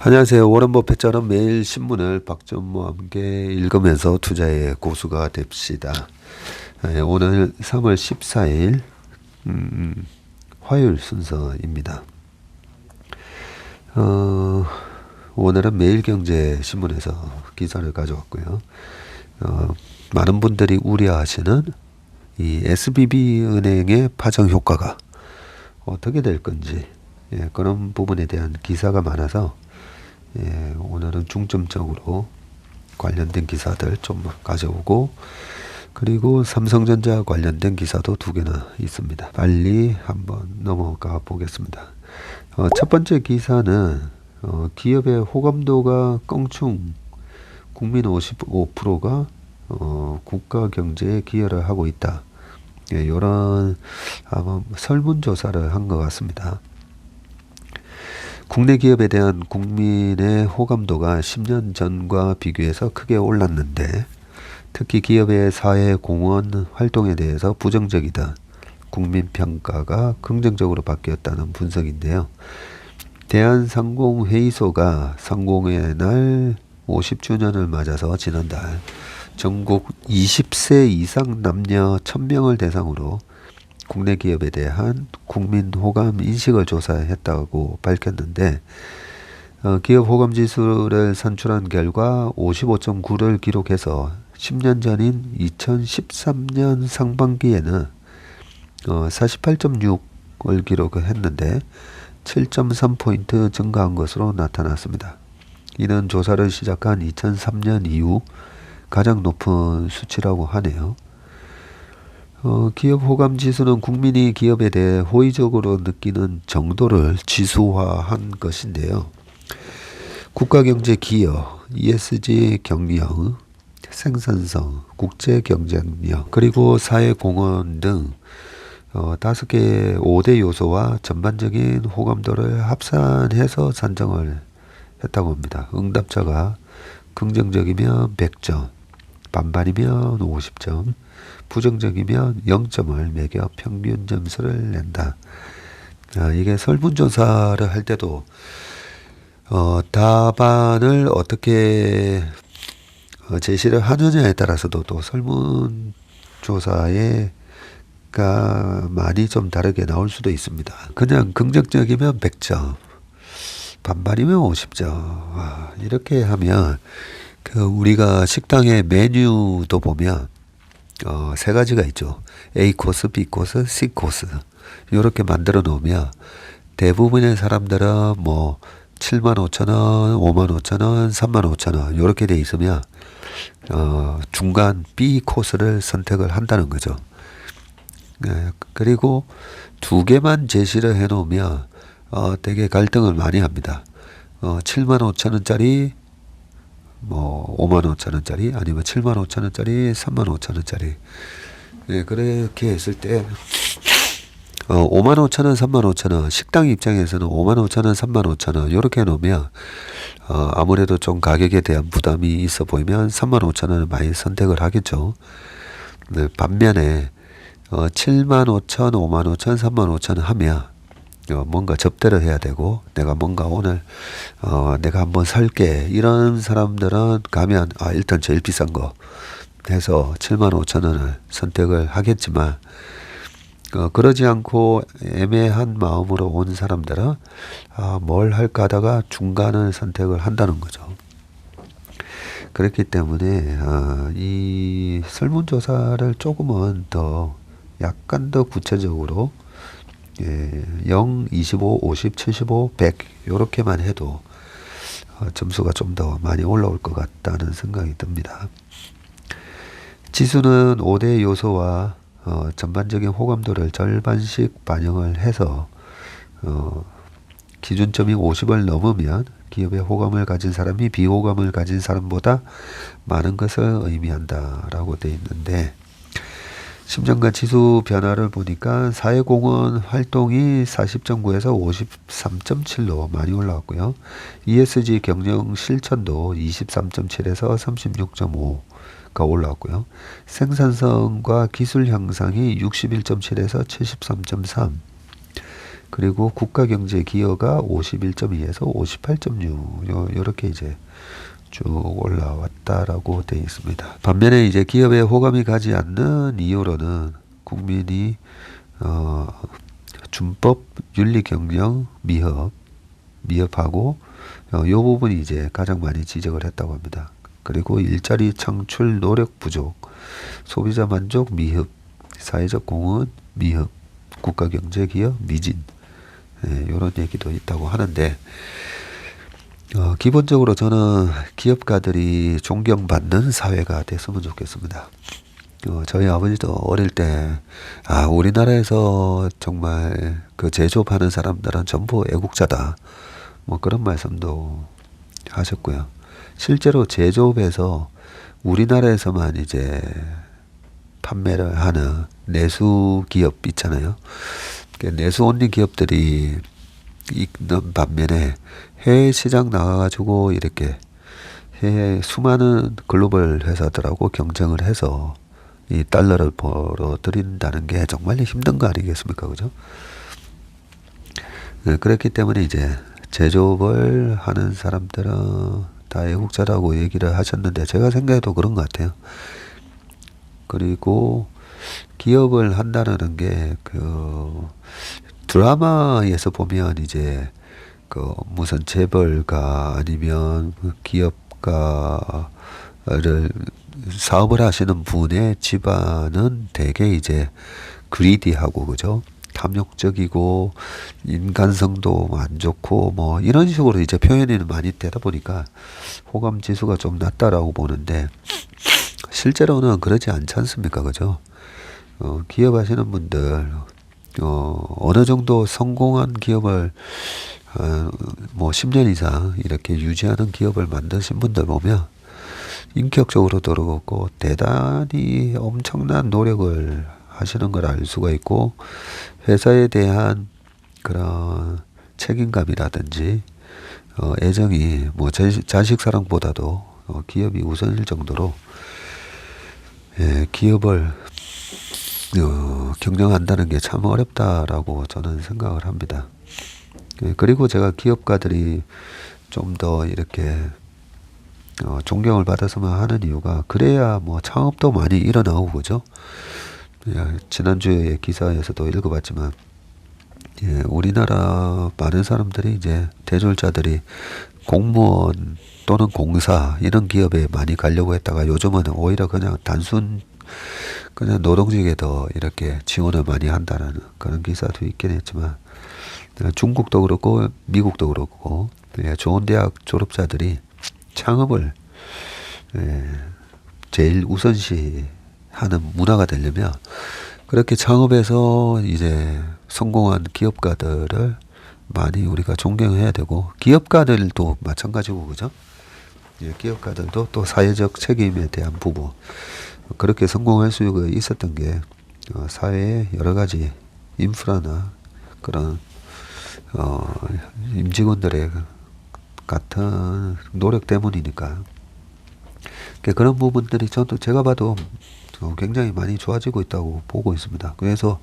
안녕하세요. 워런 버핏처럼 매일 신문을 박전무와 함께 읽으면서 투자의 고수가 됩시다. 오늘 3월 14일 화요일 순서입니다. 오늘은 매일경제신문에서 기사를 가져왔고요. 많은 분들이 우려하시는 이 SBB은행의 파장 효과가 어떻게 될 건지, 그런 부분에 대한 기사가 많아서 오늘은 중점적으로 관련된 기사들 좀 가져오고, 그리고 삼성전자 관련된 기사도 2개나 있습니다. 빨리 한번 넘어가 보겠습니다. 첫 번째 기사는 기업의 호감도가 껑충, 국민 55%가 국가 경제에 기여를 하고 있다. 이런 아마 설문조사를 한 것 같습니다. 국내 기업에 대한 국민의 호감도가 10년 전과 비교해서 크게 올랐는데, 특히 기업의 사회 공헌 활동에 대해서 부정적이다, 국민 평가가 긍정적으로 바뀌었다는 분석인데요. 대한상공회의소가 상공의 날 50주년을 맞아서 지난달 전국 20세 이상 남녀 1000명을 대상으로 국내 기업에 대한 국민 호감 인식을 조사했다고 밝혔는데, 기업 호감 지수를 산출한 결과 55.9를 기록해서 10년 전인 2013년 상반기에는 48.6을 기록했는데 7.3포인트 증가한 것으로 나타났습니다. 이는 조사를 시작한 2003년 이후 가장 높은 수치라고 하네요. 기업 호감 지수는 국민이 기업에 대해 호의적으로 느끼는 정도를 지수화한 것인데요. 국가경제 기여, ESG 경영, 생산성, 국제 경쟁력, 그리고 사회 공헌 등 5개 5대 요소와 전반적인 호감도를 합산해서 산정을 했다고 합니다. 응답자가 긍정적이면 100점, 반반이면 50점, 부정적이면 0점을 매겨 평균 점수를 낸다. 이게 설문조사를 할 때도 답안을 어떻게 제시를 하느냐에 따라서도 또 설문조사가 많이 좀 다르게 나올 수도 있습니다. 그냥 긍정적이면 100점, 반반이면 50점. 이렇게 하면 우리가 식당의 메뉴도 보면 3가지가 있죠. A 코스, B 코스, C 코스. 이렇게 만들어 놓으면 대부분의 사람들은 뭐 75,000원, 55,000원, 35,000원 이렇게 돼 있으면 중간 B 코스를 선택을 한다는 거죠. 그리고 2개만 제시를 해 놓으면 되게 갈등을 많이 합니다. 75,000원짜리, 뭐 55,000원짜리, 아니면 75,000원짜리, 35,000원짜리. 그렇게 했을 때 55,000원, 35,000원, 식당 입장에서는 55,000원, 35,000원 이렇게 해놓으면 아무래도 좀 가격에 대한 부담이 있어 보이면 35,000원을 많이 선택을 하겠죠. 반면에 75,000, 55,000, 35,000 하면 뭔가 접대를 해야 되고, 내가 뭔가 오늘 내가 한번 살게, 이런 사람들은 가면 일단 제일 비싼 거 해서 75,000원을 선택을 하겠지만, 그러지 않고 애매한 마음으로 온 사람들은 뭘 할까 하다가 중간을 선택을 한다는 거죠. 그렇기 때문에 이 설문조사를 조금은 더 약간 더 구체적으로 0, 25, 50, 75, 100 이렇게만 해도 점수가 좀 더 많이 올라올 것 같다는 생각이 듭니다. 지수는 5대 요소와 전반적인 호감도를 절반씩 반영을 해서 기준점이 50을 넘으면 기업의 호감을 가진 사람이 비호감을 가진 사람보다 많은 것을 의미한다라고 되어 있는데, 10년간 지수 변화를 보니까 사회공헌 활동이 40.9에서 53.7로 많이 올라왔고요. ESG 경영 실천도 23.7에서 36.5가 올라왔고요. 생산성과 기술 향상이 61.7에서 73.3, 그리고 국가경제 기여가 51.2에서 58.6 요렇게 이제 쭉 올라왔다라고 되어 있습니다. 반면에 이제 기업에 호감이 가지 않는 이유로는 국민이 준법, 윤리 경영, 미흡하고 요 부분이 이제 가장 많이 지적을 했다고 합니다. 그리고 일자리 창출 노력 부족, 소비자 만족 미흡, 사회적 공헌 미흡, 국가 경제 기여 미진, 이런 얘기도 있다고 하는데 기본적으로 저는 기업가들이 존경받는 사회가 됐으면 좋겠습니다. 저희 아버지도 어릴 때, 우리나라에서 정말 그 제조업하는 사람들은 전부 애국자다. 뭐 그런 말씀도 하셨고요. 실제로 제조업에서 우리나라에서만 이제 판매를 하는 내수 기업 있잖아요. 내수 온리 기업들이 있는 반면에 해외 시장 나가가지고 이렇게 해외 수많은 글로벌 회사들하고 경쟁을 해서 이 달러를 벌어들인다는 게 정말 힘든 거 아니겠습니까? 그죠? 그렇기 때문에 이제 제조업을 하는 사람들은 다 애국자라고 얘기를 하셨는데 제가 생각해도 그런 것 같아요. 그리고 기업을 한다는 게 그 드라마에서 보면 이제 그 무슨 재벌가 아니면 기업가를 사업을 하시는 분의 집안은 되게 이제 그리디하고 그죠? 탐욕적이고 인간성도 안 좋고 뭐 이런 식으로 이제 표현이 많이 되다 보니까 호감 지수가 좀 낮다라고 보는데 실제로는 그러지 않지 않습니까? 그죠? 기업 하시는 분들 어느 정도 성공한 기업을 뭐 10년 이상 이렇게 유지하는 기업을 만드신 분들 보면 인격적으로도 그렇고 대단히 엄청난 노력을 하시는 걸 알 수가 있고 회사에 대한 그런 책임감이라든지 애정이 뭐 자식 사랑보다도 기업이 우선일 정도로 기업을 경영한다는 게 참 어렵다라고 저는 생각을 합니다. 그리고 제가 기업가들이 좀 더 이렇게 존경을 받았으면 하는 이유가 그래야 뭐 창업도 많이 일어나고 그죠? 지난주에 기사에서도 읽어봤지만 우리나라 많은 사람들이 이제 대졸자들이 공무원 또는 공사 이런 기업에 많이 가려고 했다가 요즘은 오히려 그냥 그냥 노동직에 더 이렇게 지원을 많이 한다는 그런 기사도 있긴 했지만 중국도 그렇고 미국도 그렇고 좋은 대학 졸업자들이 창업을 제일 우선시 하는 문화가 되려면 그렇게 창업에서 이제 성공한 기업가들을 많이 우리가 존경해야 되고 기업가들도 마찬가지고 그죠? 기업가들도 또 사회적 책임에 대한 부분 그렇게 성공할 수 있었던 게 사회의 여러 가지 인프라나 그런 임직원들의 같은 노력 때문이니까 그런 부분들이 제가 봐도 굉장히 많이 좋아지고 있다고 보고 있습니다. 그래서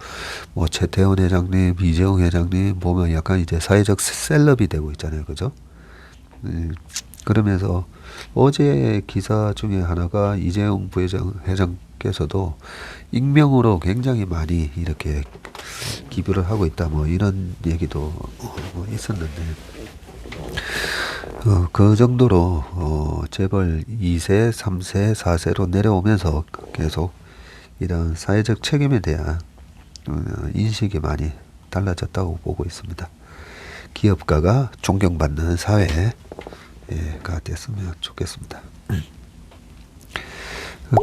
뭐 최태원 회장님, 이재용 회장님 보면 약간 이제 사회적 셀럽이 되고 있잖아요, 그죠? 그러면서 어제 기사 중에 하나가 이재용 회장께서도 익명으로 굉장히 많이 이렇게 기부를 하고 있다, 뭐 이런 얘기도 있었는데. 그 정도로 재벌 2세, 3세, 4세로 내려오면서 계속 이런 사회적 책임에 대한 인식이 많이 달라졌다고 보고 있습니다. 기업가가 존경받는 사회가 됐으면 좋겠습니다.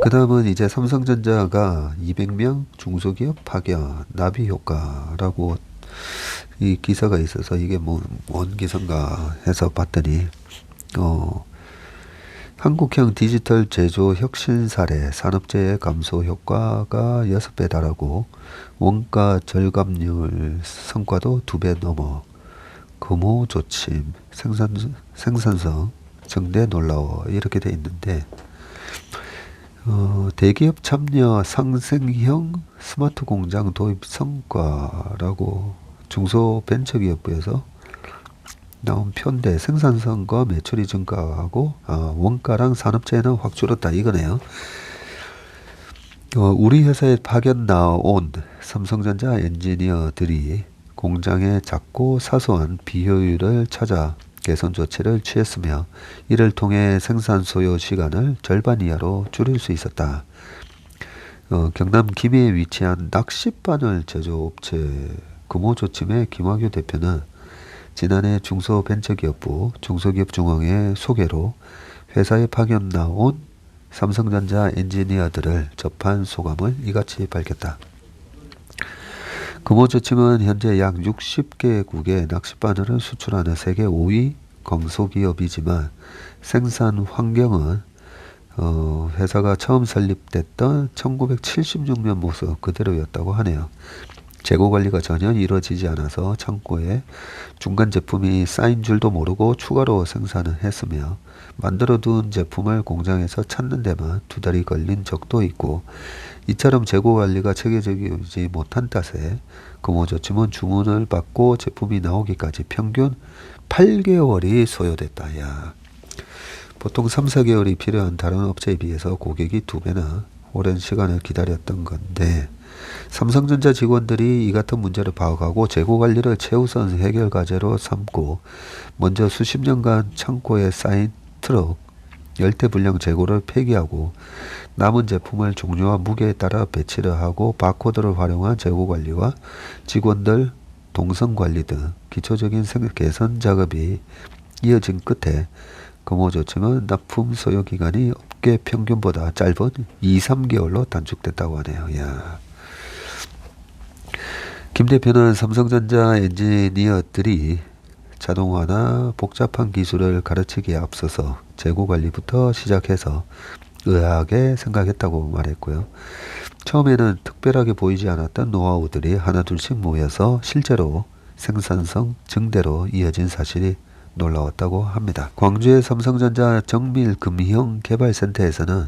그 다음은 이제 삼성전자가 200명 중소기업 파견 나비 효과라고 이 기사가 있어서 이게 뭔 기사인가 해서 봤더니 한국형 디지털 제조 혁신 사례 산업재해 감소 효과가 6배 달하고 원가 절감률 성과도 2배 넘어 금호 조침 생산성 증대 놀라워 이렇게 돼 있는데 대기업 참여 상생형 스마트 공장 도입 성과라고 중소벤처기업부에서 나온 표인데 생산성과 매출이 증가하고 원가랑 산업재해는 확 줄었다 이거네요. 우리 회사에 파견 나온 삼성전자 엔지니어들이 공장의 작고 사소한 비효율을 찾아 개선 조치를 취했으며 이를 통해 생산 소요 시간을 절반 이하로 줄일 수 있었다. 경남 김해에 위치한 낚싯바늘 제조업체 금호조침의 김학유 대표는 지난해 중소벤처기업부 중소기업중앙회 소개로 회사에 파견 나온 삼성전자 엔지니어들을 접한 소감을 이같이 밝혔다. 금호조침은 현재 약 60개국에 낚싯바늘을 수출하는 세계 5위 건소기업이지만 생산 환경은 회사가 처음 설립됐던 1976년 모습 그대로였다고 하네요. 재고 관리가 전혀 이루어지지 않아서 창고에 중간 제품이 쌓인 줄도 모르고 추가로 생산을 했으며 만들어둔 제품을 공장에서 찾는 데만 2달이 걸린 적도 있고 이처럼 재고 관리가 체계적이지 못한 탓에 금호조침은 주문을 받고 제품이 나오기까지 평균 8개월이 소요됐다. 야, 보통 3, 4개월이 필요한 다른 업체에 비해서 고객이 2배나 오랜 시간을 기다렸던 건데 삼성전자 직원들이 이 같은 문제를 파악하고 재고 관리를 최우선 해결 과제로 삼고 먼저 수십 년간 창고에 쌓인 트럭 열대불량 재고를 폐기하고 남은 제품을 종류와 무게에 따라 배치를 하고 바코드를 활용한 재고 관리와 직원들 동선 관리 등 기초적인 개선 작업이 이어진 끝에 금호조침은 납품 소요 기간이 업계 평균보다 짧은 2, 3개월로 단축됐다고 하네요. 야. 김 대표는 삼성전자 엔지니어들이 자동화나 복잡한 기술을 가르치기에 앞서서 재고 관리부터 시작해서 의아하게 생각했다고 말했고요. 처음에는 특별하게 보이지 않았던 노하우들이 하나둘씩 모여서 실제로 생산성 증대로 이어진 사실이 놀라웠다고 합니다. 광주의 삼성전자 정밀금형 개발센터에서는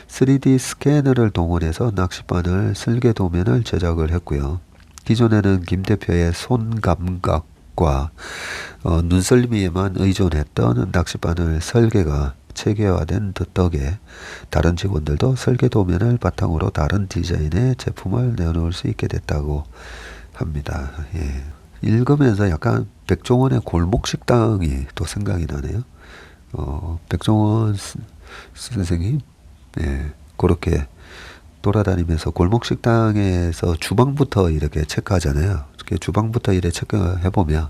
3D 스캐너를 동원해서 낚싯바늘 설계도면을 제작을 했고요. 기존에는 김 대표의 손 감각과 눈썰미에만 의존했던 낚싯바늘 설계가 체계화된 덕에 다른 직원들도 설계도면을 바탕으로 다른 디자인의 제품을 내놓을 수 있게 됐다고 합니다. 예. 읽으면서 약간 백종원의 골목식당이 또 생각이 나네요. 백종원 선생님, 예, 그렇게 돌아다니면서 골목식당에서 주방부터 이렇게 체크하잖아요. 이렇게 주방부터 이렇게 체크해보면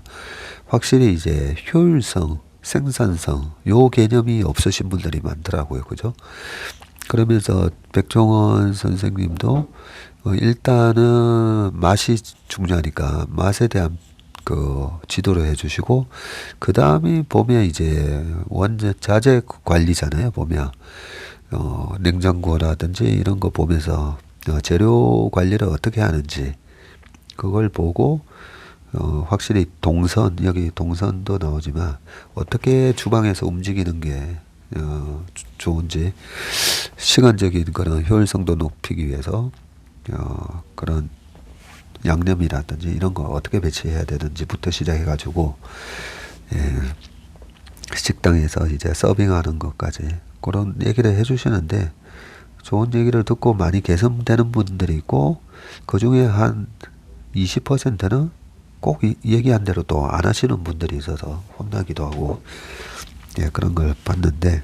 확실히 이제 효율성, 생산성, 요 개념이 없으신 분들이 많더라고요. 그죠? 그러면서 백종원 선생님도 일단은 맛이 중요하니까 맛에 대한 그 지도를 해주시고 그 다음에 보면 이제 완전 자재 관리잖아요. 보면 냉장고라든지 이런 거 보면서 재료 관리를 어떻게 하는지 그걸 보고 확실히 동선 여기 동선도 나오지만 어떻게 주방에서 움직이는 게 좋은지 시간적인 그런 효율성도 높이기 위해서 그런 양념이라든지 이런 거 어떻게 배치해야 되는지부터 시작해가지고 식당에서 이제 서빙하는 것까지 그런 얘기를 해주시는데 좋은 얘기를 듣고 많이 개선되는 분들이 있고 그 중에 한 20%는 꼭 얘기한 대로 또 안 하시는 분들이 있어서 혼나기도 하고 그런 걸 봤는데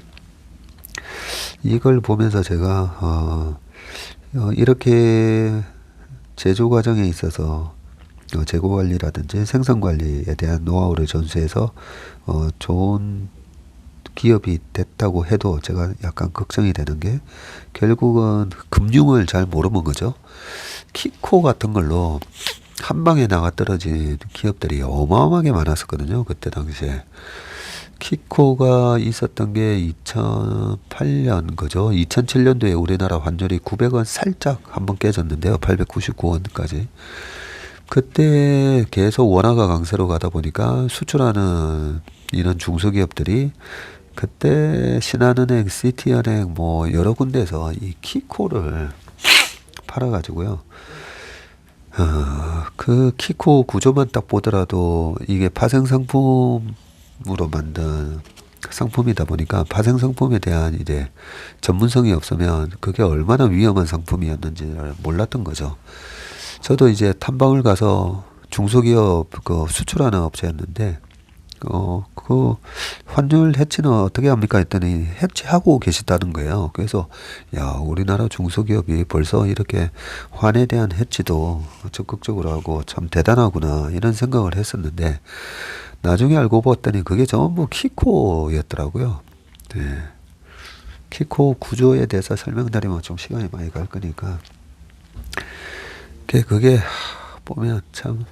이걸 보면서 제가 이렇게 제조 과정에 있어서 재고 관리라든지 생산 관리에 대한 노하우를 전수해서 좋은 기업이 됐다고 해도 제가 약간 걱정이 되는 게 결국은 금융을 잘 모르는 거죠. 키코 같은 걸로 한 방에 나가 떨어진 기업들이 어마어마하게 많았었거든요. 그때 당시에. 키코가 있었던 게 2008년 거죠. 2007년도에 우리나라 환율이 900원 살짝 한번 깨졌는데요. 899원까지. 그때 계속 원화가 강세로 가다 보니까 수출하는 이런 중소기업들이 그때 신한은행, 시티은행 뭐 여러 군데에서 이 키코를 팔아가지고요. 그 키코 구조만 딱 보더라도 이게 파생 상품으로 만든 상품이다 보니까 파생 상품에 대한 이제 전문성이 없으면 그게 얼마나 위험한 상품이었는지를 몰랐던 거죠. 저도 이제 탐방을 가서 중소기업 그 수출하는 업체였는데 그 환율 해치는 어떻게 합니까 했더니 해치하고 계시다는 거예요. 그래서 야, 우리나라 중소기업이 벌써 이렇게 환에 대한 해치도 적극적으로 하고 참 대단하구나 이런 생각을 했었는데 나중에 알고 봤더니 그게 전부 키코였더라고요. 네. 키코 구조에 대해서 설명드리면 좀 시간이 많이 갈 거니까 그게 보면 참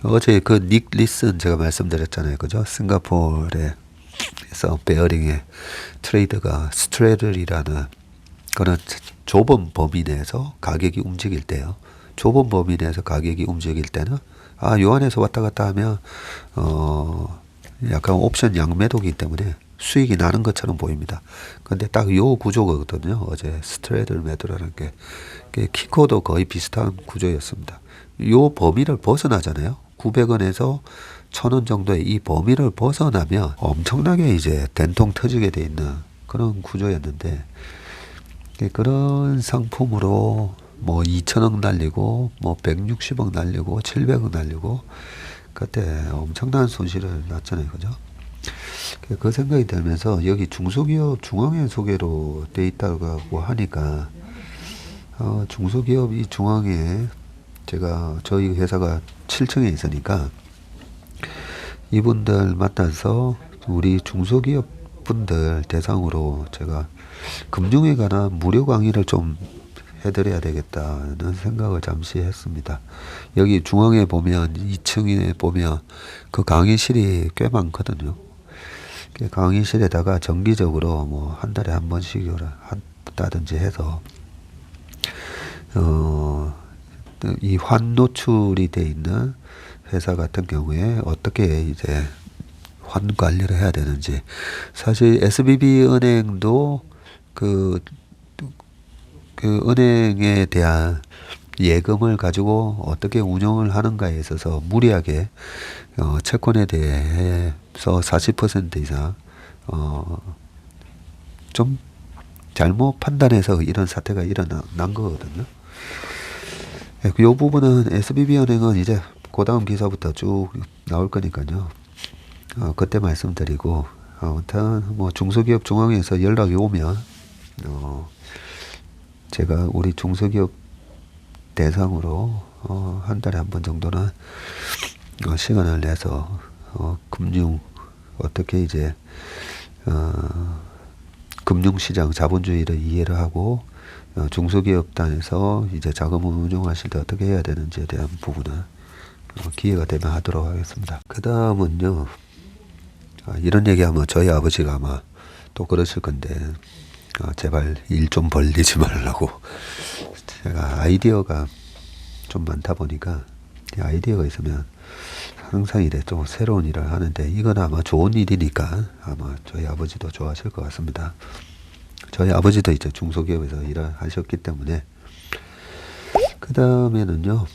어제 그 닉 리슨 제가 말씀드렸잖아요. 그죠? 싱가포르에서 베어링의 트레이드가 스트레들이라는 그런 좁은 범위 내에서 가격이 움직일 때요. 좁은 범위 내에서 가격이 움직일 때는 요 안에서 왔다 갔다 하면 약간 옵션 양매도기 때문에 수익이 나는 것처럼 보입니다. 근데 딱 요 구조거든요. 어제 스트레들 매도라는 게 키코도 거의 비슷한 구조였습니다. 요 범위를 벗어나잖아요. 900원에서 1000원 정도의 이 범위를 벗어나면 엄청나게 이제 된통 터지게 돼 있는 그런 구조였는데 그런 상품으로 뭐 2000억 날리고 뭐 160억 날리고 700억 날리고 그때 엄청난 손실을 났잖아요. 그죠? 그 생각이 들면서 여기 중소기업 중앙회 소개로 돼 있다고 하니까 중소기업 이 중앙회 저희 회사가 7층에 있으니까 이분들 만나서 우리 중소기업 분들 대상으로 제가 금융에 관한 무료 강의를 좀 해드려야 되겠다는 생각을 잠시 했습니다. 여기 중앙에 보면 2층에 보면 그 강의실이 꽤 많거든요. 그 강의실에다가 정기적으로 뭐 한 달에 한 번씩 한다든지 해서 이 환 노출이 돼 있는 회사 같은 경우에 어떻게 이제 환 관리를 해야 되는지 사실 SBB 은행도 그 은행에 대한 예금을 가지고 어떻게 운영을 하는가에 있어서 무리하게 채권에 대해서 40% 이상 좀 잘못 판단해서 이런 사태가 일어난 거거든요. 이 부분은 SBB은행은 이제 그 다음 기사부터 쭉 나올 거니까요. 그때 말씀드리고 아무튼 뭐 중소기업 중앙에서 연락이 오면 제가 우리 중소기업 대상으로 한 달에 한 번 정도는 시간을 내서 금융 어떻게 이제 금융시장 자본주의를 이해를 하고 중소기업단에서 이제 자금을 운용하실 때 어떻게 해야 되는지에 대한 부분은 기회가 되면 하도록 하겠습니다. 그 다음은요. 이런 얘기하면 저희 아버지가 아마 또 그러실 건데 제발 일 좀 벌리지 말라고. 제가 아이디어가 좀 많다 보니까 아이디어가 있으면 항상 이래 또 새로운 일을 하는데 이건 아마 좋은 일이니까 아마 저희 아버지도 좋아하실 것 같습니다. 저희 아버지도 이제 중소기업에서 일을 하셨기 때문에. 그 다음에는요,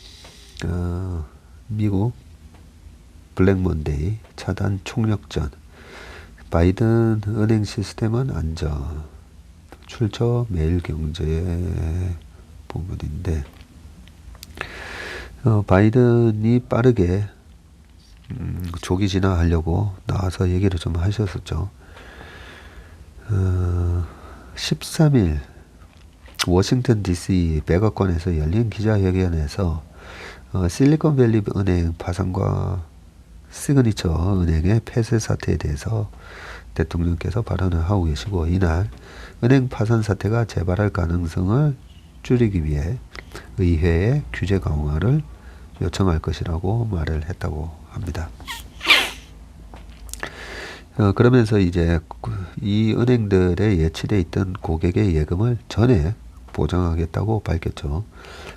미국 블랙먼데이 차단 총력전, 바이든 은행 시스템은 안전, 출처 매일경제 부분인데, 바이든이 빠르게 조기 진화하려고 나와서 얘기를 좀 하셨었죠. 13일 워싱턴 DC 백악관에서 열린 기자회견에서 실리콘밸리 은행 파산과 시그니처 은행의 폐쇄 사태에 대해서 대통령께서 발언을 하고 계시고, 이날 은행 파산 사태가 재발할 가능성을 줄이기 위해 의회에 규제 강화를 요청할 것이라고 말을 했다고 합니다. 그러면서 이제 이 은행들에 예치돼 있던 고객의 예금을 전액 보장하겠다고 밝혔죠.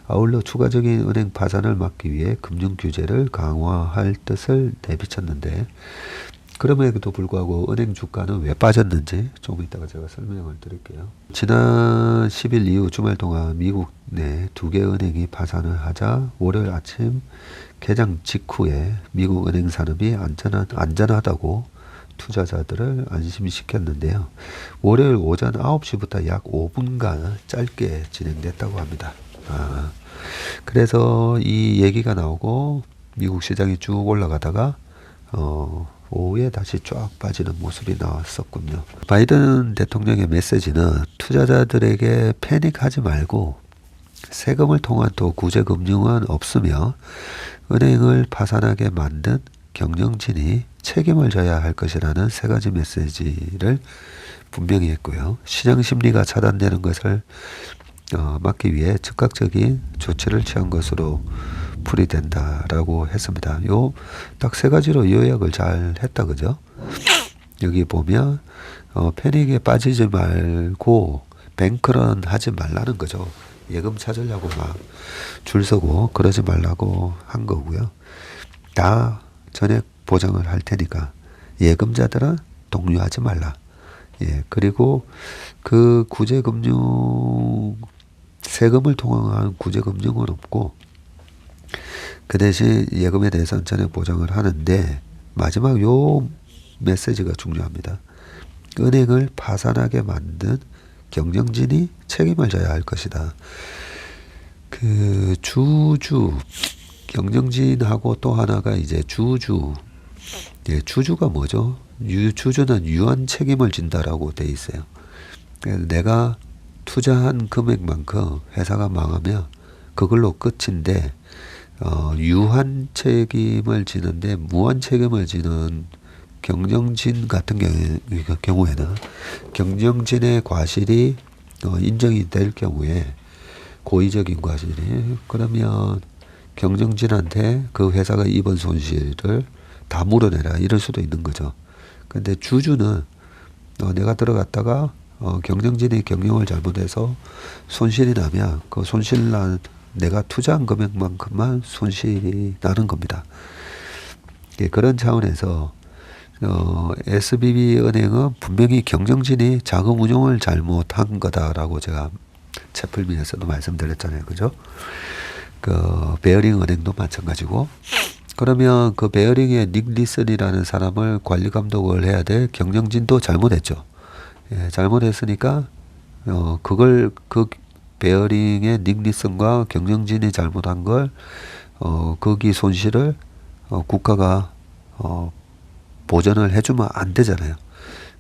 아울러 추가적인 은행 파산을 막기 위해 금융 규제를 강화할 뜻을 내비쳤는데, 그럼에도 불구하고 은행 주가는 왜 빠졌는지 조금 이따가 제가 설명을 드릴게요. 지난 10일 이후 주말 동안 미국 내 2개 은행이 파산을 하자 월요일 아침 개장 직후에 미국 은행 산업이 안전하다고 투자자들을 안심시켰는데요. 월요일 오전 9시부터 약 5분간 짧게 진행됐다고 합니다. 그래서 이 얘기가 나오고 미국 시장이 쭉 올라가다가 오후에 다시 쫙 빠지는 모습이 나왔었군요. 바이든 대통령의 메시지는 투자자들에게 패닉하지 말고 세금을 통한 또 구제금융은 없으며 은행을 파산하게 만든 경영진이 책임을 져야 할 것이라는 세 가지 메시지를 분명히 했고요. 시장 심리가 차단되는 것을 막기 위해 즉각적인 조치를 취한 것으로 풀이된다라고 했습니다. 요 딱 세 가지로 요약을 잘 했다, 그죠? 여기 보면 패닉에 빠지지 말고 뱅크런 하지 말라는 거죠. 예금 찾으려고 막 줄 서고 그러지 말라고 한 거고요. 다 전액 보장을 할 테니까 예금자들은 동요하지 말라. 예, 그리고 그 구제금융 세금을 통한 구제금융은 없고 그 대신 예금에 대해서는 전액 보장을 하는데 마지막 요 메시지가 중요합니다. 은행을 파산하게 만든 경영진이 책임을 져야 할 것이다. 그 주주 경영진하고 또 하나가 이제 주주. 예, 주주가 뭐죠? 주주는 유한 책임을 진다라고 돼 있어요. 내가 투자한 금액만큼 회사가 망하면 그걸로 끝인데 유한 책임을 지는데 무한 책임을 지는 경영진 같은 경우에는 경영진의 과실이 인정이 될 경우에 고의적인 과실이 그러면 경영진한테 그 회사가 입은 손실을 다 물어내라 이럴 수도 있는 거죠. 근데 주주는 내가 들어갔다가 경영진이 경영을 잘못해서 손실이 나면 그 손실 난 내가 투자한 금액만큼만 손실이 나는 겁니다. 예, 그런 차원에서 SBB 은행은 분명히 경영진이 자금 운용을 잘못한 거다라고 제가 채플민에서도 말씀드렸잖아요. 그죠? 그 베어링 은행도 마찬가지고 그러면 그 베어링의 닉 리슨이라는 사람을 관리 감독을 해야 될 경영진도 잘못했죠. 예, 잘못했으니까 그걸 그 베어링의 닉 리슨과 경영진이 잘못한 걸 거기 손실을 국가가 보전을 해주면 안 되잖아요.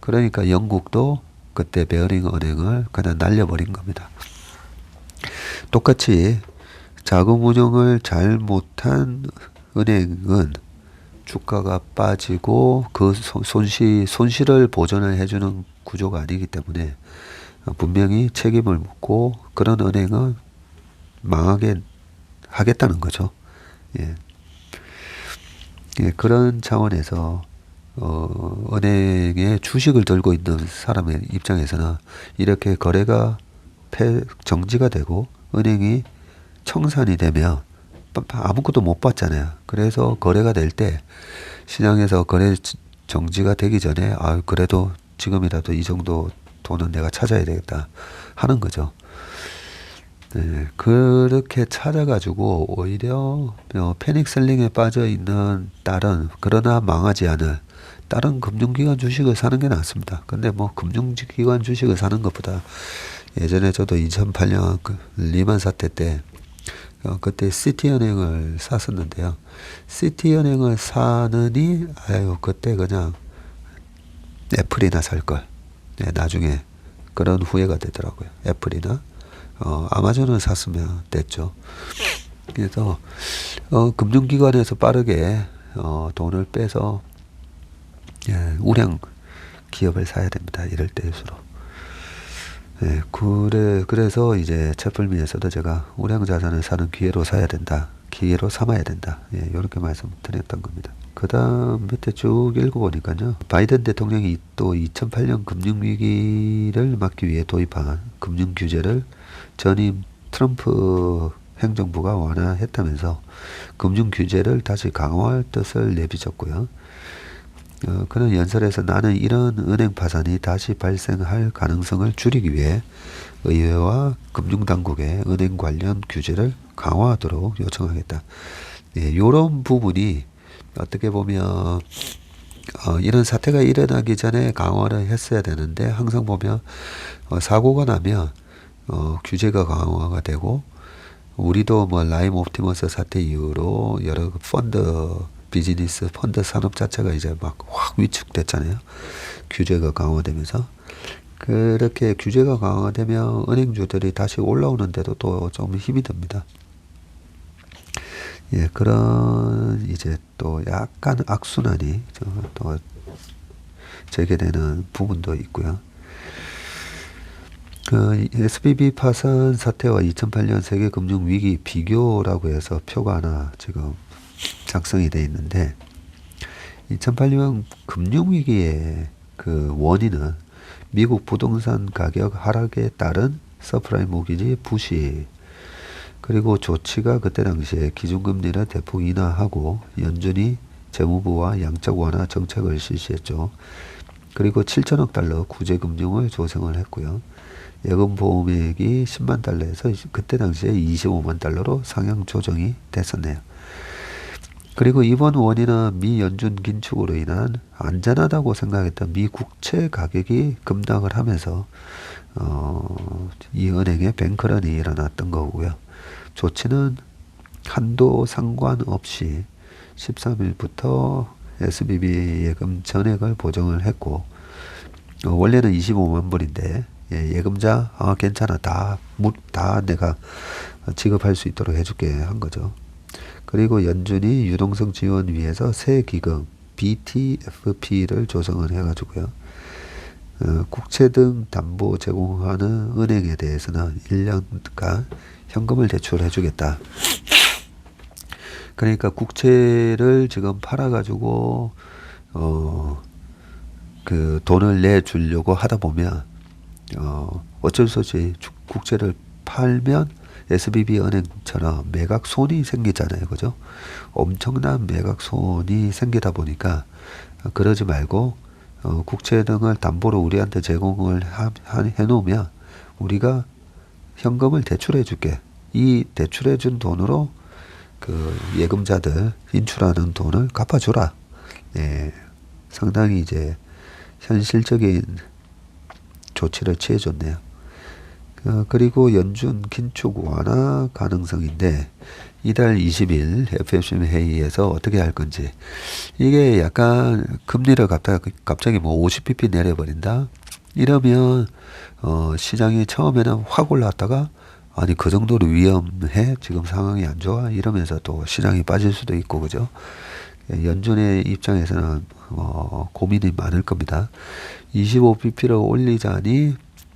그러니까 영국도 그때 베어링 은행을 그냥 날려버린 겁니다. 똑같이 자금 운용을 잘못한 은행은 주가가 빠지고 그 손실을 보전을 해주는 구조가 아니기 때문에 분명히 책임을 묻고 그런 은행은 망하게 하겠다는 거죠. 예. 예, 그런 차원에서 은행에 주식을 들고 있는 사람의 입장에서는 이렇게 거래가 정지가 되고 은행이 청산이 되면 아무것도 못 받잖아요. 그래서 거래가 될 때 시장에서 거래 정지가 되기 전에 그래도 지금이라도 이 정도 돈은 내가 찾아야 되겠다 하는 거죠. 네, 그렇게 찾아가지고 오히려 패닉셀링에 빠져 있는 그러나 망하지 않을 다른 금융기관 주식을 사는 게 낫습니다. 근데 뭐 금융기관 주식을 사는 것보다 예전에 저도 2008년 그 리만 사태 때 그때 시티은행을 샀었는데요. 시티은행을 사느니 그때 그냥 애플이나 살 걸. 네, 나중에 그런 후회가 되더라고요. 애플이나 아마존을 샀으면 됐죠. 그래서 금융기관에서 빠르게 돈을 빼서 우량 기업을 사야 됩니다. 이럴 때일수록. 네, 그래서 이제 채플민에서도 제가 우량 자산을 사는 기회로 사야 된다. 기회로 삼아야 된다. 예, 이렇게 말씀드렸던 겁니다. 그 다음 밑에 쭉 읽어보니까요. 바이든 대통령이 또 2008년 금융위기를 막기 위해 도입한 금융규제를 전임 트럼프 행정부가 완화했다면서 금융규제를 다시 강화할 뜻을 내비쳤고요. 그는 연설에서 나는 이런 은행 파산이 다시 발생할 가능성을 줄이기 위해 의회와 금융당국에 은행 관련 규제를 강화하도록 요청하겠다. 예, 요런 부분이 어떻게 보면 이런 사태가 일어나기 전에 강화를 했어야 되는데 항상 보면 사고가 나면 규제가 강화가 되고 우리도 뭐 라임 옵티머스 사태 이후로 여러 펀드 비즈니스 펀드 산업 자체가 이제 막 확 위축됐잖아요. 규제가 강화되면서 그렇게 규제가 강화되면 은행주들이 다시 올라오는데도 또 좀 힘이 듭니다. 예, 그런 이제 또 약간 악순환이 또 재개되는 부분도 있고요. 그 SBB 파산 사태와 2008년 세계 금융 위기 비교라고 해서 표가 하나 지금 작성이 돼 있는데 2008년 금융 위기의 그 원인은 미국 부동산 가격 하락에 따른 서프라임 모기지 부실 그리고 조치가 그때 당시에 기준금리를 대폭 인하하고 연준이 재무부와 양적 완화 정책을 실시했죠. 그리고 7천억 달러 구제금융을 조성을 했고요. 예금 보험액이 10만 달러에서 그때 당시에 25만 달러로 상향 조정이 됐었네요. 그리고 이번 원인은 미 연준 긴축으로 인한 안전하다고 생각했던 미 국채 가격이 급락을 하면서 이 은행에 뱅크런이 일어났던 거고요. 조치는 한도 상관없이 13일부터 SBB 예금 전액을 보정을 했고 원래는 25만 불인데 예금자 괜찮아 다 내가 지급할 수 있도록 해줄게 한 거죠. 그리고 연준이 유동성 지원 위해서 새 기금 BTFP를 조성을 해가지고요. 국채 등 담보 제공하는 은행에 대해서는 1년간 현금을 대출해 주겠다. 그러니까 국채를 지금 팔아가지고 그 돈을 내주려고 하다 보면 어쩔 수 없이 국채를 팔면 SBB 은행처럼 매각손이 생기잖아요. 그죠? 엄청난 매각손이 생기다 보니까 그러지 말고 국채 등을 담보로 우리한테 제공을 해놓으면 우리가 현금을 대출해 줄게. 이 대출해 준 돈으로 그 예금자들 인출하는 돈을 갚아주라. 예, 상당히 이제 현실적인 조치를 취해줬네요. 그리고 연준 긴축 완화 가능성인데 이달 20일 FOMC 회의에서 어떻게 할 건지 이게 약간 금리를 갑자기 뭐 50bp 내려버린다 이러면 시장이 처음에는 확 올라왔다가 아니 그 정도로 위험해 지금 상황이 안 좋아 이러면서 또 시장이 빠질 수도 있고 그죠. 연준의 입장에서는 고민이 많을 겁니다. 25bp를 올리자니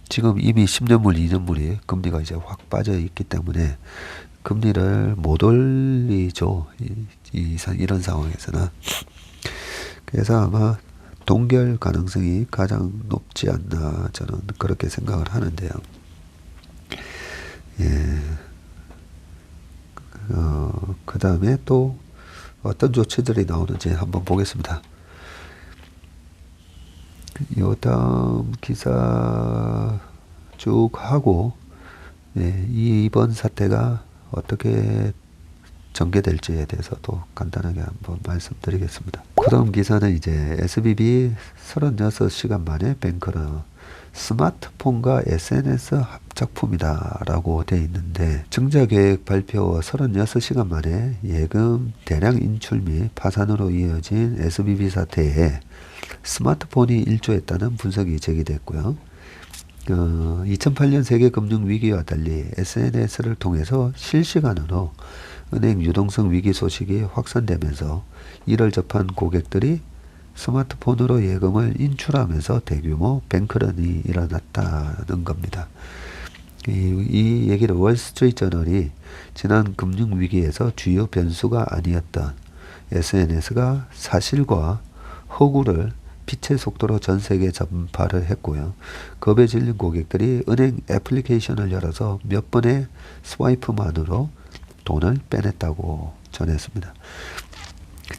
지금 이미 10년물, 2년물이 금리가 이제 확 빠져 있기 때문에 금리를 못 올리죠. 이런 상황에서는. 그래서 아마 동결 가능성이 가장 높지 않나 저는 그렇게 생각을 하는데요. 예. 그 다음에 또 어떤 조치들이 나오는지 한번 보겠습니다. 요 다음 기사 쭉 하고 이번 사태가 어떻게 전개될지에 대해서 또 간단하게 한번 말씀드리겠습니다. 그 다음 기사는 이제 SBB 36시간 만에 뱅크런 스마트폰과 SNS 합작품이다 라고 되어 있는데 증자계획 발표 36시간 만에 예금 대량 인출 및 파산으로 이어진 SBB 사태에 스마트폰이 일조했다는 분석이 제기됐고요. 2008년 세계 금융 위기와 달리 SNS를 통해서 실시간으로 은행 유동성 위기 소식이 확산되면서 이를 접한 고객들이 스마트폰으로 예금을 인출하면서 대규모 뱅크런이 일어났다는 겁니다. 이 얘기를 월스트리트저널이 지난 금융위기에서 주요 변수가 아니었던 SNS가 사실과 허구를 빛의 속도로 전 세계에 전파를 했고요. 겁에 질린 고객들이 은행 애플리케이션을 열어서 몇 번의 스와이프만으로 돈을 빼냈다고 전했습니다.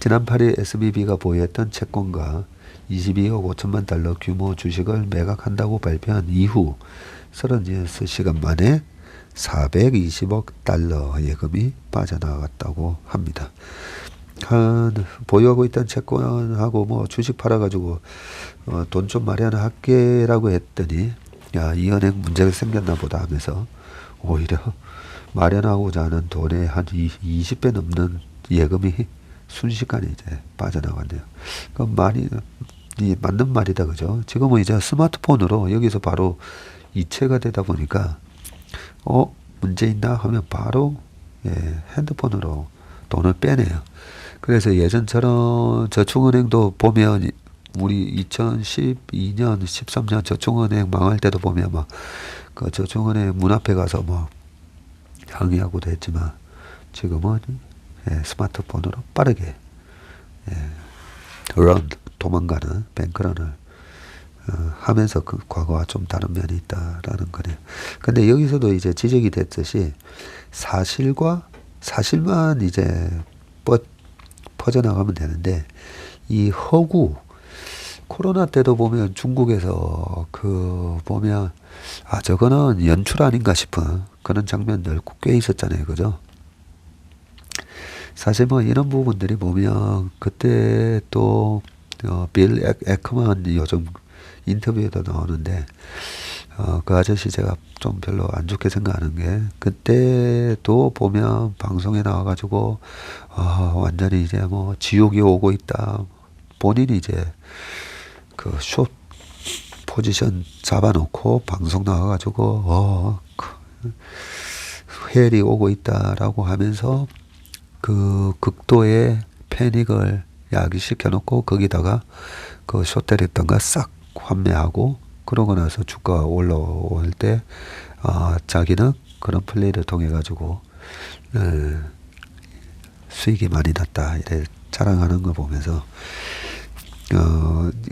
지난 8일 SBB가 보유했던 채권과 22억 5천만 달러 규모 주식을 매각한다고 발표한 이후 36시간 만에 420억 달러 예금이 빠져나갔다고 합니다. 보유하고 있던 채권하고 뭐 주식 팔아가지고 돈 좀 마련할게라고 했더니 야, 이 은행 문제가 생겼나 보다 하면서 오히려 마련하고자 하는 돈의 한 20배 넘는 예금이 순식간에 이제 빠져나갔네요. 그 말이 맞는 말이다, 그죠? 지금은 이제 스마트폰으로 여기서 바로 이체가 되다 보니까 문제 있나 하면 바로 핸드폰으로 돈을 빼내요. 그래서 예전처럼 저축은행도 보면 우리 2012년, 13년 저축은행 망할 때도 보면 막 그 저축은행 문 앞에 가서 뭐 항의하고도 했지만 지금은 스마트폰으로 빠르게 도망가는 뱅크런을 하면서 그 과거와 좀 다른 면이 있다라는 거네요. 근데 여기서도 이제 지적이 됐듯이 사실만 이제 퍼져나가면 되는데 이 허구 코로나 때도 보면 중국에서 보면 저거는 연출 아닌가 싶은 그런 장면들 꽤 있었잖아요, 그죠? 사실 뭐 이런 부분들이 보면 그때 또 빌 에크먼 요즘 인터뷰에도 나오는데 그 아저씨 제가 좀 별로 안 좋게 생각하는 게 그때도 보면 방송에 나와가지고 완전히 이제 뭐 지옥이 오고 있다. 본인이 이제 그 숏 포지션 잡아놓고 방송 나와가지고 헬이 오고 있다라고 하면서 그 극도의 패닉을 야기시켜놓고 거기다가 그 숏 때렸던 거 싹 환매하고 그러고 나서 주가 올라올 때 자기는 그런 플레이를 통해 가지고 수익이 많이 났다 이래 자랑하는 걸 보면서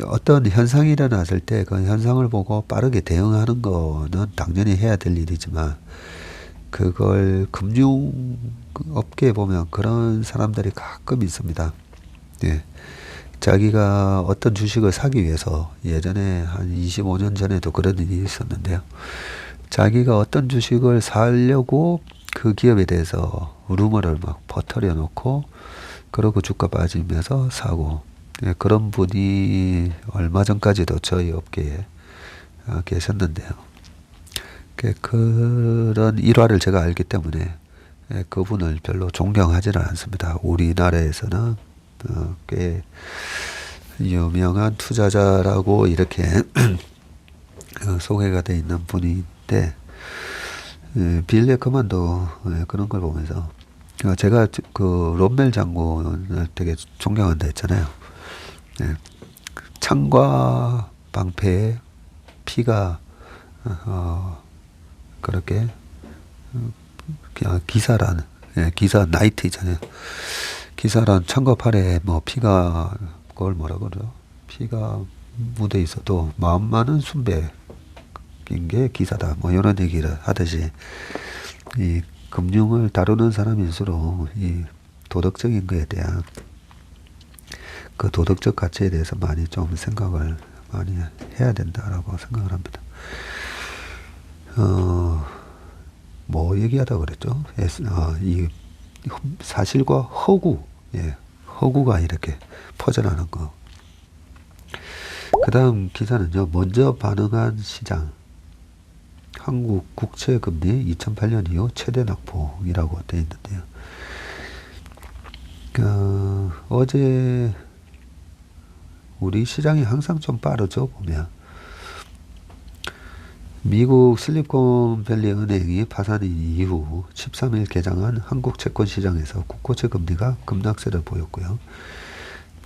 어떤 현상이 일어났을 때 그 현상을 보고 빠르게 대응하는 거는 당연히 해야 될 일이지만 그걸 금융업계에 보면 그런 사람들이 가끔 있습니다. 예. 자기가 어떤 주식을 사기 위해서 예전에 한 25년 전에도 그런 일이 있었는데요. 자기가 어떤 주식을 사려고 그 기업에 대해서 루머를 막 퍼뜨려 놓고 그러고 주가 빠지면서 사고 그런 분이 얼마 전까지도 저희 업계에 계셨는데요. 그런 일화를 제가 알기 때문에 그분을 별로 존경하지는 않습니다. 우리나라에서는 꽤 유명한 투자자라고 이렇게 소개가 되어 있는 분인데 빌 에크먼도 그런 걸 보면서 제가 그 롬멜 장군을 되게 존경한다 했잖아요. 창과 방패에 피가 그렇게 기사라는 기사 나이트 있잖아요. 기사란 창과 팔에 뭐 피가 그걸 뭐라 그러죠? 피가 묻어 있어도 마음만은 순백인 게 기사다. 뭐 이런 얘기를 하듯이 이 금융을 다루는 사람일수록 이 도덕적인 거에 대한 그 도덕적 가치에 대해서 많이 좀 생각을 많이 해야 된다라고 생각을 합니다. 뭐 얘기하다 그랬죠? 이 사실과 허구, 허구가 이렇게 퍼져나가는 거. 그 다음 기사는요, 먼저 반응한 시장. 한국 국채금리 2008년 이후 최대 낙폭이라고 되어 있는데요. 어제 우리 시장이 항상 좀 빠르죠, 보면. 미국 실리콘밸리 은행이 파산 이후 13일 개장한 한국 채권 시장에서 국고채 금리가 급락세를 보였고요.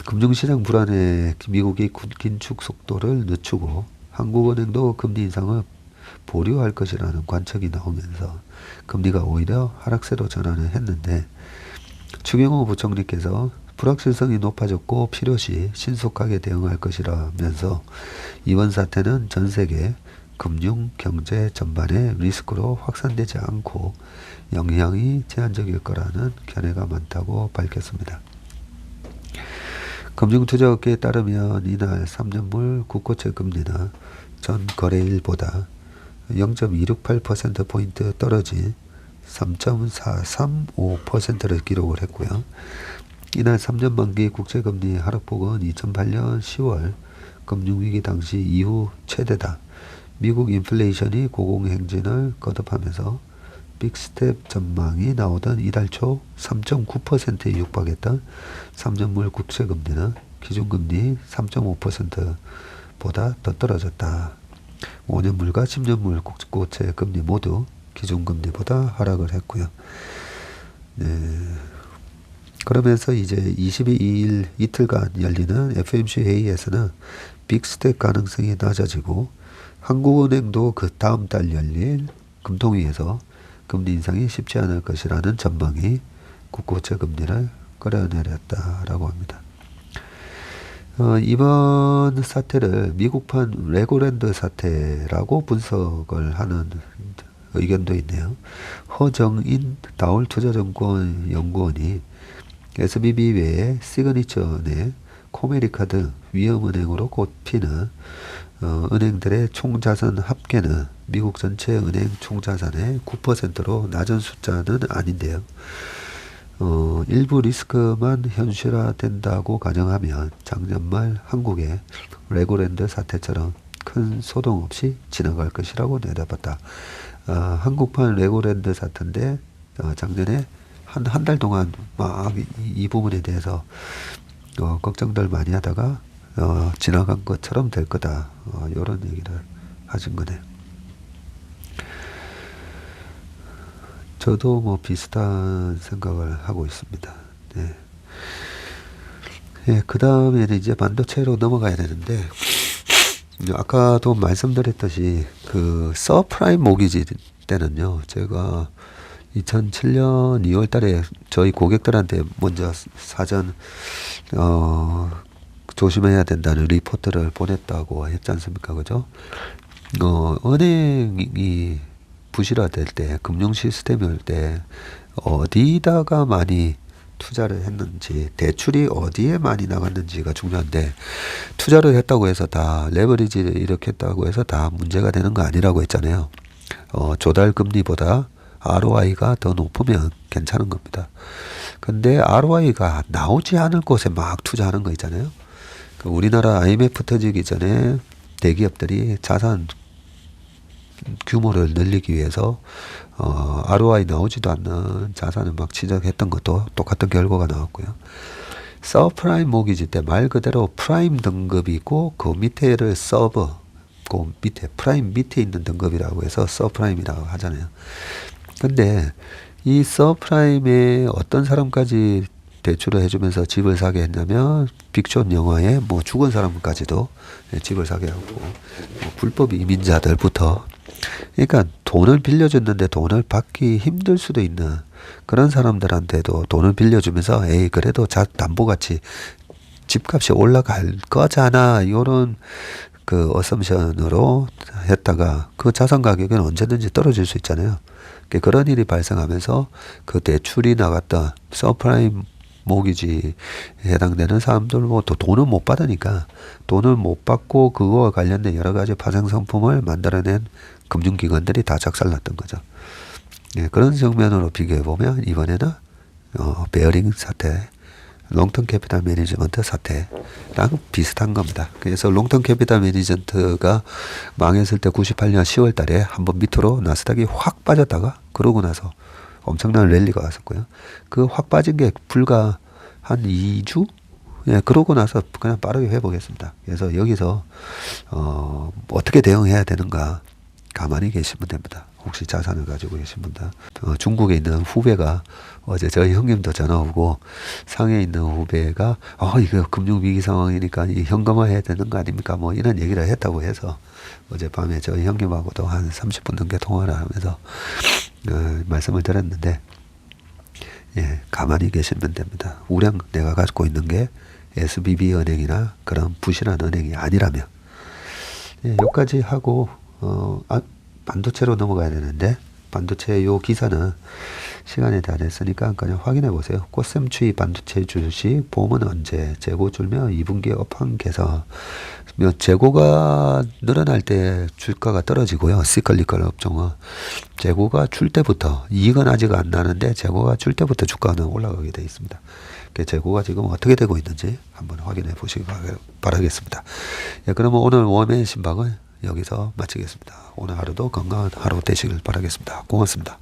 금융시장 불안에 미국이 긴축 속도를 늦추고 한국은행도 금리 인상을 보류할 것이라는 관측이 나오면서 금리가 오히려 하락세로 전환을 했는데 추경호 부총리께서 불확실성이 높아졌고 필요시 신속하게 대응할 것이라면서 이번 사태는 전 세계 금융, 경제 전반의 리스크로 확산되지 않고 영향이 제한적일 거라는 견해가 많다고 밝혔습니다. 금융투자업계에 따르면 이날 3년물 국고채 금리는 전 거래일보다 0.268%포인트 떨어진 3.435%를 기록을 했고요. 이날 3년 만기 국채금리 하락폭은 2008년 10월 금융위기 당시 이후 최대다. 미국 인플레이션이 고공행진을 거듭하면서 빅스텝 전망이 나오던 이달 초 3.9%에 육박했던 3년물 국채금리는 기준금리 3.5%보다 더 떨어졌다. 5년물과 10년물 국고채 금리 모두 기준금리보다 하락을 했고요. 네. 그러면서 이제 22일 이틀간 열리는 FOMC 회의에서는 빅스텝 가능성이 낮아지고 한국은행도 그 다음 달 열릴 금통위에서 금리 인상이 쉽지 않을 것이라는 전망이 국고채 금리를 끌어내렸다라고 합니다. 이번 사태를 미국판 레고랜드 사태라고 분석을 하는 의견도 있네요. 허정인 다울투자증권 연구원이 SBB 외에 시그니처은행, 코메리카드, 위험은행으로 꼽히는 은행들의 총자산 합계는 미국 전체 은행 총자산의 9%로 낮은 숫자는 아닌데요. 일부 리스크만 현실화된다고 가정하면 작년 말 한국의 레고랜드 사태처럼 큰 소동 없이 지나갈 것이라고 내다봤다. 한국판 레고랜드 사태인데 작년에 한 달 동안 막 이 부분에 대해서 걱정들 많이 하다가 지나간 것처럼 될 거다. 이런 얘기를 하신 거네요. 저도 뭐 비슷한 생각을 하고 있습니다. 네. 예, 그 다음에는 이제 반도체로 넘어가야 되는데, 아까도 말씀드렸듯이 그 서프라임 모기지 때는요, 제가 2007년 2월 달에 저희 고객들한테 먼저 사전 조심해야 된다는 리포트를 보냈다고 했지 않습니까? 그죠? 은행이 부실화될 때, 금융 시스템이 올 때 어디다가 많이 투자를 했는지, 대출이 어디에 많이 나갔는지가 중요한데, 투자를 했다고 해서 다 레버리지를 일으켰다고 해서 다 문제가 되는 거 아니라고 했잖아요. 조달 금리보다 ROI가 더 높으면 괜찮은 겁니다. 근데 ROI가 나오지 않을 곳에 막 투자하는 거 있잖아요. 우리나라 IMF 터지기 전에 대기업들이 자산 규모를 늘리기 위해서 ROI 나오지도 않는 자산을 막 취득했던 것도 똑같은 결과가 나왔고요. 서프라임 모기지 때 말 그대로 프라임 등급이 있고 그 밑에를 서버, 그 밑에 프라임 밑에 있는 등급이라고 해서 서프라임이라고 하잖아요. 근데 이 서프라임에 어떤 사람까지 대출을 해주면서 집을 사게 했냐면 빅존 영화에 뭐 죽은 사람까지도 집을 사게 하고 뭐 불법 이민자들부터, 그러니까 돈을 빌려줬는데 돈을 받기 힘들 수도 있는 그런 사람들한테도 돈을 빌려주면서 에이 그래도 담보같이 집값이 올라갈 거잖아 이런 그 어썸션으로 했다가 그 자산 가격은 언제든지 떨어질 수 있잖아요. 그런 일이 발생하면서 그 대출이 나갔던 서프라임 모기지에 해당되는 사람들 뭐 또 돈을 못 받으니까 돈을 못 받고 그거와 관련된 여러 가지 파생 상품을 만들어낸 금융기관들이 다 작살났던 거죠. 예, 그런 측면으로 비교해 보면 이번에는 베어링 사태, 롱텀 캐피탈 매니지먼트 사태랑 비슷한 겁니다. 그래서 롱텀 캐피탈 매니지먼트가 망했을 때 98년 10월 달에 한번 밑으로 나스닥이 확 빠졌다가 그러고 나서 엄청난 랠리가 왔었고요. 그 확 빠진 게 불과 한 2주? 예, 그러고 나서 그냥 빠르게 회복했습니다. 그래서 여기서 어떻게 대응해야 되는가 가만히 계시면 됩니다. 혹시 자산을 가지고 계신 분들, 중국에 있는 후배가 어제 저희 형님도 전화 오고 상해에 있는 후배가 이거 금융위기 상황이니까 이 현금화해야 되는 거 아닙니까? 뭐 이런 얘기를 했다고 해서 어젯밤에 저희 형님하고도 한 30분 넘게 통화를 하면서 말씀을 드렸는데, 예, 가만히 계시면 됩니다. 우량 내가 가지고 있는 게 SBB 은행이나 그런 부실한 은행이 아니라면, 예, 여기까지 하고 반도체로 넘어가야 되는데, 반도체 요 기사는 시간이 다 됐으니까 그냥 확인해 보세요. 꽃샘추위 반도체 주식 봄은 언제 재고 줄며 2분기에 업황 개선. 재고가 늘어날 때 주가가 떨어지고요. 시클리컬 업종은 재고가 줄 때부터 이익은 아직 안 나는데 재고가 줄 때부터 주가는 올라가게 되어 있습니다. 재고가 지금 어떻게 되고 있는지 한번 확인해 보시기 바라겠습니다. 예, 그러면 오늘 웜의 신박은 여기서 마치겠습니다. 오늘 하루도 건강한 하루 되시길 바라겠습니다. 고맙습니다.